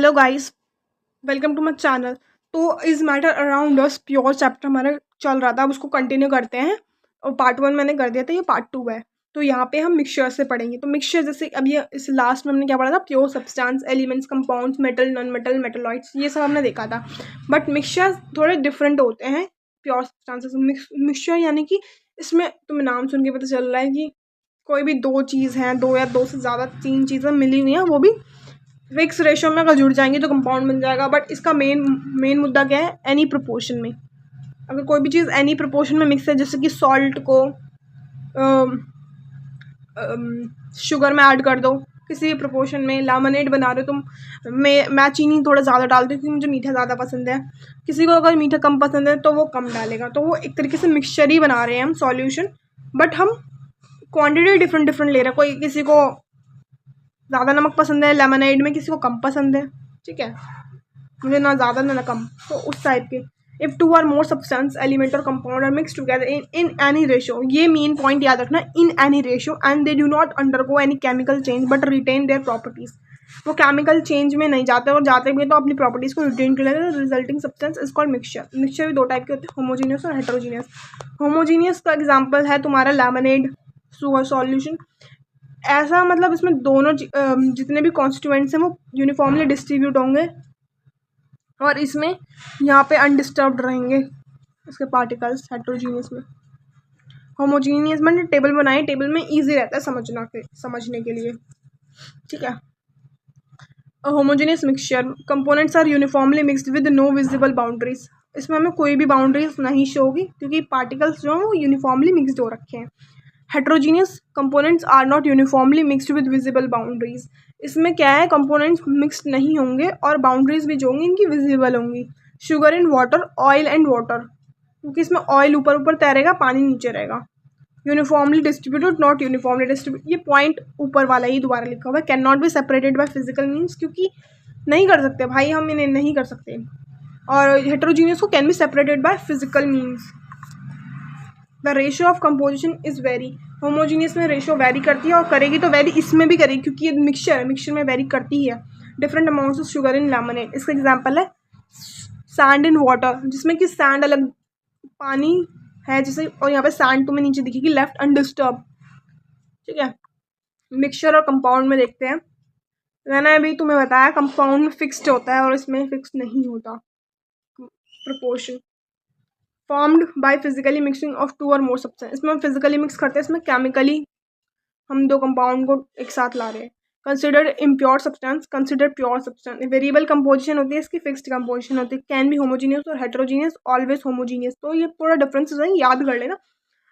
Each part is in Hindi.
Hello guys, welcome to my channel. तो इस matter around us pure chapter हमारा चल रहा था, अब उसको कंटिन्यू करते हैं। और पार्ट 1 मैंने कर दिया था, ये पार्ट 2 है। तो यहाँ पे हम मिक्सचर से पढ़ेंगे। तो मिक्सचर जैसे अभी इस लास्ट में हमने क्या पढ़ा था, pure substance, elements, compounds, metal, non metal, metalloids, ये सब हमने देखा था। बट मिक्सचर थोड़े डिफरेंट होते हैं प्योर सब्सटेंसेस। मिक्सचर यानी कि इसमें तुम्हें नाम सुन के पता चल रहा है कि कोई भी दो चीज़ हैं, दो या दो से ज़्यादा तीन चीज़ें मिली हुई हैं, वो भी फिक्स रेशो में अगर जुड़ जाएंगी तो कंपाउंड बन जाएगा। बट इसका मेन मुद्दा क्या है, एनी प्रोपोर्शन में। अगर कोई भी चीज़ एनी प्रोपोर्शन में मिक्स है, जैसे कि सॉल्ट को शुगर में ऐड कर दो किसी भी प्रोपोर्शन में, लेमनेड बना रहे हो तुम, मैं चीनी थोड़ा ज़्यादा डालती हूँ क्योंकि मुझे मीठा ज़्यादा पसंद है। किसी को अगर मीठा कम पसंद है तो वो कम डालेगा। तो वो एक तरीके से मिक्सचर ही बना रहे हैं हम, सॉल्यूशन। बट हम क्वांटिटी डिफरेंट डिफरेंट ले रहे हैं। कोई किसी को ज़्यादा नमक पसंद है लेमनेड में, किसी को कम पसंद है, ठीक है, मुझे ना ज़्यादा ना कम। तो उस टाइप के if two or more substance, element और compound are mix together in any ratio, ये मेन पॉइंट याद रखना, in any ratio, and they do not undergo any chemical change but retain their properties. वो केमिकल चेंज में नहीं जाते, और जाते भी तो अपनी प्रॉपर्टीज़ को रिटेन कर लेते हैं। Resulting substance is called mixture. Mixture भी दो टाइप के होते हैं, होमोजीनियस और हेटेरोजीनियस। होमोजीनियस का एग्जाम्पल है तुम्हारा लेमनेड सॉल्यूशन। ऐसा मतलब इसमें दोनों जितने भी कॉन्स्टिट्यूएंट्स हैं वो यूनिफॉर्मली डिस्ट्रीब्यूट होंगे, और इसमें यहाँ पे अनडिस्टर्ब्ड रहेंगे इसके पार्टिकल्स। हेट्रोजीनियस में, होमोजीनियस मैंने टेबल बनाई, टेबल में इजी रहता है समझने के लिए, ठीक है। Homogeneous mixture components are uniformly mixed with no visible boundaries. इसमें हमें कोई भी बाउंड्रीज नहीं शो होगी क्योंकि पार्टिकल्स जो हैं वो यूनिफॉर्मली मिक्सड हो रखे हैं। Heterogeneous components are not uniformly mixed with visible boundaries. इसमें क्या है, कंपोनेंट्स मिक्सड नहीं होंगे और बाउंड्रीज भी जो होंगी इनकी विजिबल होंगी। Sugar in water, oil and water, क्योंकि इसमें ऑयल ऊपर ऊपर तैरेगा, पानी नीचे रहेगा। Uniformly distributed, not uniformly distribute, ये पॉइंट ऊपर वाला ही दोबारा लिखा हुआ है। Can not be separated by physical means, क्योंकि नहीं कर सकते भाई, हम इन्हें नहीं कर सकते। और हेट्रोजीनियस को can be separated by physical means. The ratio of composition is very. Homogeneous में रेशियो वेरी करती है, और करेगी तो वेरी इसमें भी करेगी क्योंकि ये मिक्सचर में वेरी करती ही है। Different amounts of sugar in lemonade, इसका एग्जांपल है सैंड इन वाटर, जिसमें कि सैंड अलग पानी है जैसे, और यहाँ पे सैंड तुम्हें नीचे दिखेगी लेफ्ट अनडिस्टर्ब, ठीक है। मिक्सचर और कंपाउंड में देखते हैं। मैंने अभी तुम्हें बताया कंपाउंड में फिक्स्ड होता है और इसमें फिक्स नहीं होता proportion. Formed by physically mixing of two और मोर सब्सटेंस, इसमें हम फिजिकली मिक्स करते हैं, इसमें केमिकली हम दो कंपाउंड को एक साथ ला रहे हैं। Considered impure substance, consider pure substance. Variable composition होती है इसकी, फिक्स्ड कंपोजिशन होती है। कैन बी होमोजीनियस और हेट्रोजीनियस, ऑलवेज होमोजीनियस। तो ये पूरा डिफरेंसेस है, याद कर लेना,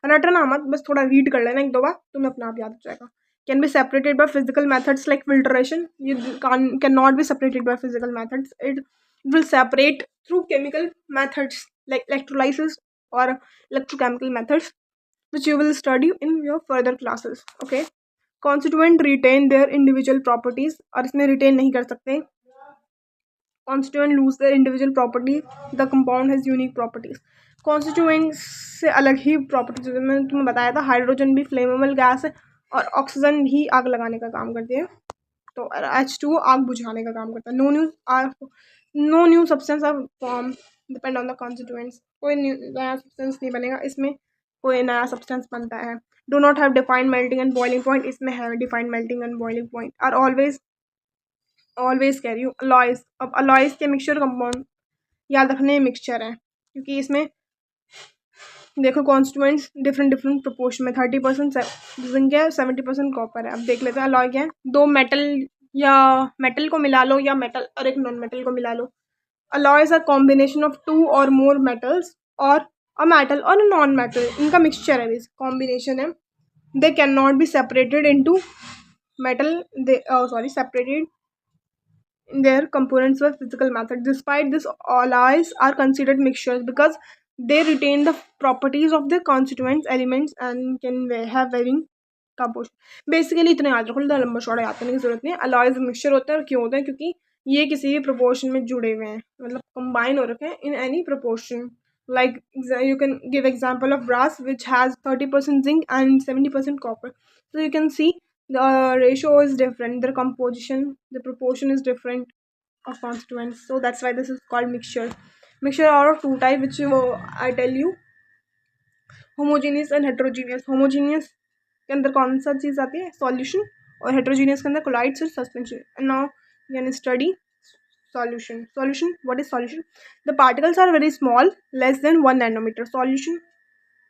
रटना मत, बस थोड़ा रीड कर लेना एक दो बार, तुम्हें अपना आप याद हो जाएगा। Can be separated by physical methods like filtration, ये can not be separated by physical methods, it will separate through chemical methods like electrolysis or electrochemical methods, which you will study in your further classes. Okay. Constituent retain their individual properties, और इसमें retain नहीं कर सकते। Constituent lose their individual property, the compound has unique properties. Constituents से अलग ही properties, मैंने तुम्हें बताया था हाइड्रोजन भी फ्लेमेबल गैस है, और ऑक्सीजन भी आग लगाने का काम करती है। तो H2O आग बुझाने का काम करता है। No new substance are form depend on the constituents. कोई नया सब्सटेंस नहीं बनेगा, इसमें कोई नया सब्सटेंस बनता है। Do not have defined melting and boiling point, इसमें है defined melting and boiling point. Are always carry alloys. अब अलॉयज के मिक्सचर कंपाउंड याद रखने मिक्सचर है, क्योंकि इसमें देखो कॉन्स्टिट्यूएंट्स डिफरेंट प्रोपोर्शन में, 30% जिंक है, 70% कॉपर है। अब देख लेते हैं अलॉय क्या है। दो मेटल या मेटल को मिला लो, या मेटल और एक नॉन मेटल को मिला लो। Alloys are combination of two और more metals, or a metal और नॉन मेटल, इनका मिक्सचर है, कॉम्बिनेशन है। They can not be separated into metal, separated in their components by physical method. Despite this, alloys are considered mixtures because they retain the properties of their constituent elements and can have varying composition. Basically इतने याद रखो, लंबा चौड़ा याद करने की जरूरत नहीं है। अलॉयज मिक्सचर होते हैं, और क्यों होते हैं, क्योंकि ये किसी भी प्रोपोर्शन में जुड़े हुए हैं, मतलब कंबाइन हो रखे हैं in any proportion. Like you can give example of brass which has 30% zinc and 70% copper. So you can see the ratio is different, their composition, the proportion is different, of constituents. So that's why this is called mixture. Mixture are of two type, which I tell you, homogeneous and heterogeneous. Homogeneous के अंदर कौन सा चीज़ आती है, सॉल्यूशन, और हेटेरोजीनियस के अंदर कोलाइड्स और suspension. And now you can study solution. Solution, what is solution? The particles are very small, less than 1 nanometer. solution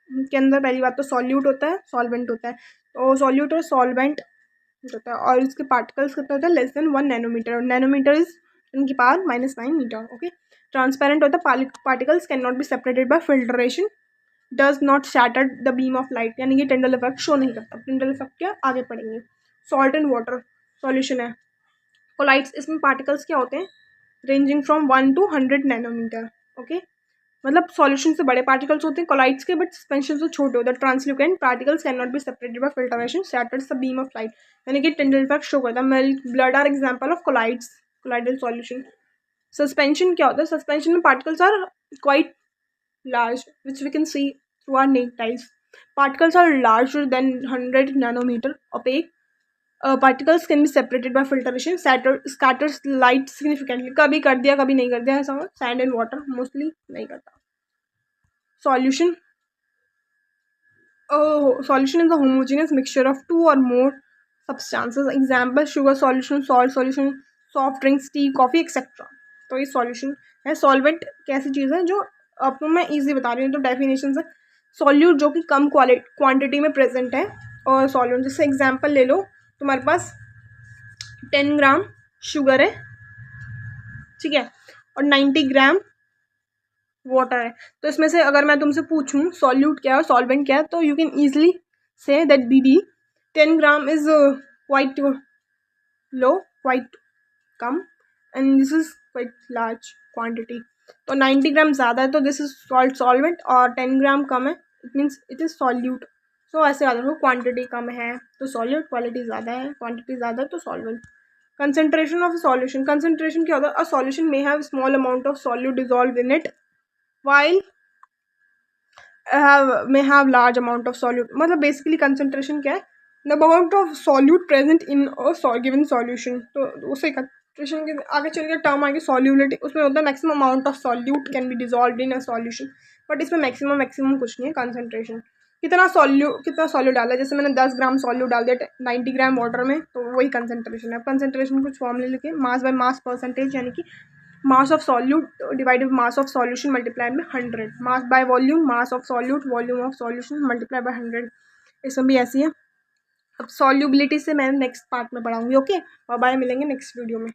के अंदर पहली बात तो सॉल्यूट होता है, सॉल्वेंट होता है. तो सॉल्यूट और सॉल्वेंट होता है, और इसके पार्टिकल्स कितना होता है, less than 1 nanometer. Nanometer is इनकी पावर -9 मीटर. ओके. ट्रांसपेरेंट होता है, particles can not be separated by filtration, does not shatter the beam of light, यानी कि टिंडल इफेक्ट शो नहीं करता. टिंडल इफेक्ट क्या आगे पढ़ेंगे. सॉल्ट एंड वाटर सॉल्यूशन है. कोलाइड्स, इसमें पार्टिकल्स क्या होते हैं, ranging from 1 to 100 nanometre. Okay, मतलब सॉल्यूशन से बड़े पार्टिकल्स होते हैं कोलाइड्स के, बट सस्पेंशन से छोटे होते हैं. Translucent particles can not be separated by filtration, shatters the beam of light, यानी कि टिंडल इफेक्ट शो करता है. Milk, blood are example of colloids, colloidal solution. Suspension क्या होता है, सस्पेंशन में particles are quite large, which we can see through our naked eyes. Particles are larger than 100 nanometer. Opaque particles can be separated by filtration. Scatters light significantly. कभी कर दिया कभी नहीं कर दिया, ऐसा हो. Sand and water mostly नहीं करता. Solution. Solution is a homogeneous mixture of two or more substances. Example, sugar solution, salt solution, soft drinks, tea, coffee, etc. तो ये सॉल्यूशन है. सॉल्वेंट कैसी चीज़ है, जो आपको मैं इजी बता रही हूँ. तो डेफिनेशन है, सॉल्यूट जो कि कम क्वांटिटी में प्रेजेंट है, और सॉल्यूट, जैसे एग्जांपल ले लो, तुम्हारे पास 10 ग्राम शुगर है, ठीक है, और 90 ग्राम वाटर है. तो इसमें से अगर मैं तुमसे पूछूं सॉल्यूट क्या है और सॉल्वेंट क्या है, तो you can easily say that दीदी 10 gram is quite low, quite come, and this is quite large quantity. तो 90 ग्राम ज़्यादा है, तो दिस इज सॉल्वेंट, और 10 ग्राम कम है, it means it is solute. So ऐसे याद रखो, क्वांटिटी कम है तो सॉल्यूट, क्वालिटी ज़्यादा है, क्वांटिटी ज़्यादा है तो solvent. Concentration of solution. Concentration क्या होता है, a solution may have small amount of solute dissolve in it while may have large amount of solute. मतलब बेसिकली कंसनट्रेशन क्या है, the amount of solute present in a given solution. तो उसे कंसनट्रेशन के आगे चल के टर्म आगे सॉल्यूबिलिटी, उसमें होता है maximum amount of solute can be dissolve in a solution. But इसमें मैक्सिमम कुछ नहीं है. कंसनट्रेशन कितना सॉल्यूट डाला है, जैसे मैंने 10 ग्राम सॉल्यूट डाल दिया 90 ग्राम वाटर में, तो वही कंसनट्रेशन है. कंसनट्रेशन कुछ फॉर्मूले लिखे, मास बाय मास परसेंटेज, यानी कि mass of solute divided mass of solution multiplied by 100. mass by volume, mass of solute, volume of solution multiplied by 100. इसमें भी ऐसी है. अब सॉल्युबिलिटी से मैं नेक्स्ट पार्ट में पढ़ाऊंगी. ओके, बाय बाय, मिलेंगे नेक्स्ट वीडियो में.